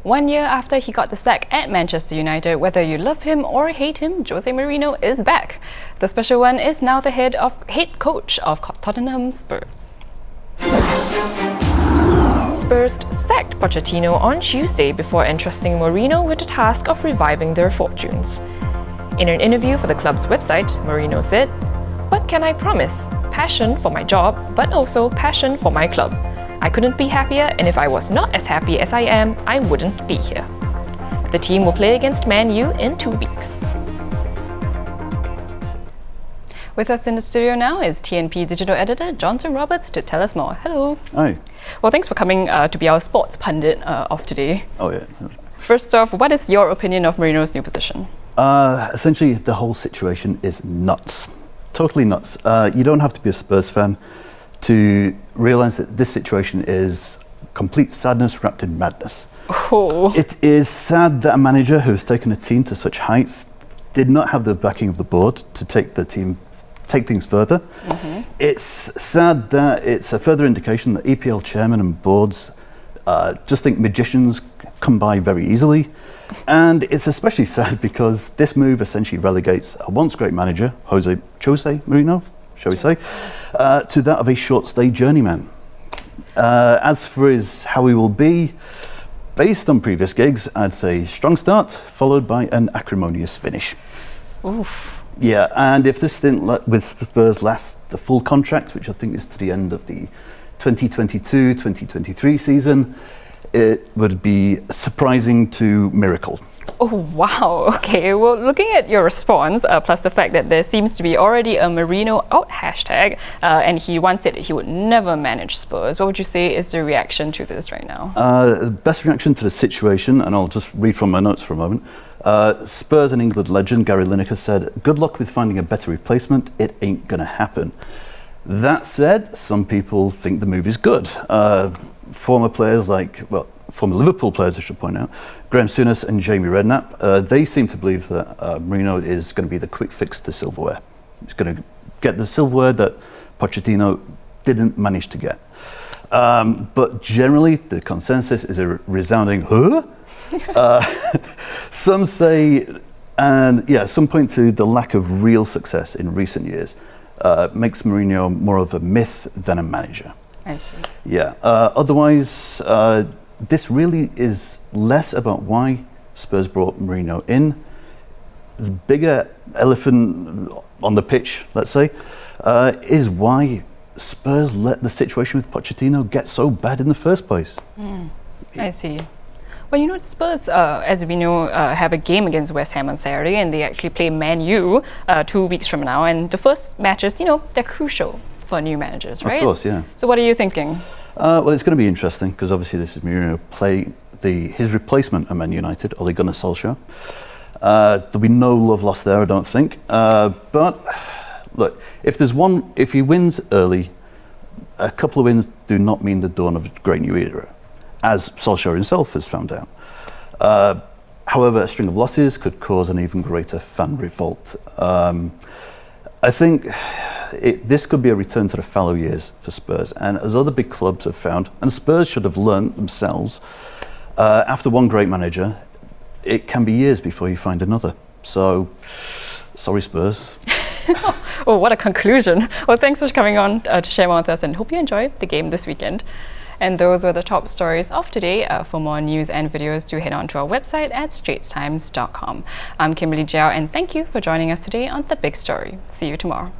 1 year after he got the sack at Manchester United, whether you love him or hate him, Jose Mourinho is back. The special one is now the head coach of Tottenham Hotspur. Spurs sacked Pochettino on Tuesday before entrusting Mourinho with the task of reviving their fortunes. In an interview for the club's website, Mourinho said, "What can I promise? Passion for my job, but also passion for my club. I couldn't be happier, and if I was not as happy as I am, I wouldn't be here." The team will play against Man U in 2 weeks. With us in the studio now is TNP digital editor Jonathan Roberts to tell us more. Hello. Hi. Well, thanks for coming to be our sports pundit of today. Oh, yeah. First off, what is your opinion of Mourinho's new position? Essentially, the whole situation is nuts. Totally nuts. You don't have to be a Spurs fan to realise that this situation is complete sadness wrapped in madness. Oh. It is sad that a manager who has taken a team to such heights did not have the backing of the board to take things further. Mm-hmm. It's sad that it's a further indication that EPL chairmen and boards just think magicians come by very easily. And it's especially sad because this move essentially relegates a once great manager, Jose Mourinho, shall we say, to that of a short-stay journeyman. As for how he will be, based on previous gigs, I'd say strong start, followed by an acrimonious finish. Oof. Yeah, and if this stint with Spurs lasts the full contract, which I think is to the end of the 2022-2023 season, it would be surprising to miracle. Oh, wow. Okay, well, looking at your response, plus the fact that there seems to be already a Mourinho out hashtag, and he once said that he would never manage Spurs, what would you say is the reaction to this right now? The best reaction to the situation, and I'll just read from my notes for a moment. Spurs and England legend Gary Lineker said, "Good luck with finding a better replacement. It ain't gonna happen." That said, some people think the move is good. Former Liverpool players, I should point out, Graham Souness and Jamie Redknapp, they seem to believe that Mourinho is going to be the quick fix to silverware. He's going to get the silverware that Pochettino didn't manage to get. But generally, the consensus is a resounding, huh? Some say, some point to the lack of real success in recent years makes Mourinho more of a myth than a manager. I see. Yeah. Otherwise, this really is less about why Spurs brought Mourinho in. The bigger elephant on the pitch, let's say, is why Spurs let the situation with Pochettino get so bad in the first place. I see. Well, Spurs, as we know, have a game against West Ham on Saturday, and they actually play Man U 2 weeks from now. And the first matches, they're crucial for new managers, right? Of course, yeah. So what are you thinking? Well, it's going to be interesting because obviously this is Mourinho play his replacement at Man United, Ole Gunnar Solskjaer. There'll be no love lost there, I don't think. But look, if he wins early, a couple of wins do not mean the dawn of a great new era, as Solskjaer himself has found out. However, a string of losses could cause an even greater fan revolt. I think this could be a return to the fallow years for Spurs, and as other big clubs have found, and Spurs should have learnt themselves, after one great manager, it can be years before you find another. So, sorry Spurs. Oh, what a conclusion. Well, thanks for coming on to share more with us, and hope you enjoy the game this weekend. And those were the top stories of today. For more news and videos, do head on to our website at straitstimes.com. I'm Kimberly Jiao, and thank you for joining us today on The Big Story. See you tomorrow.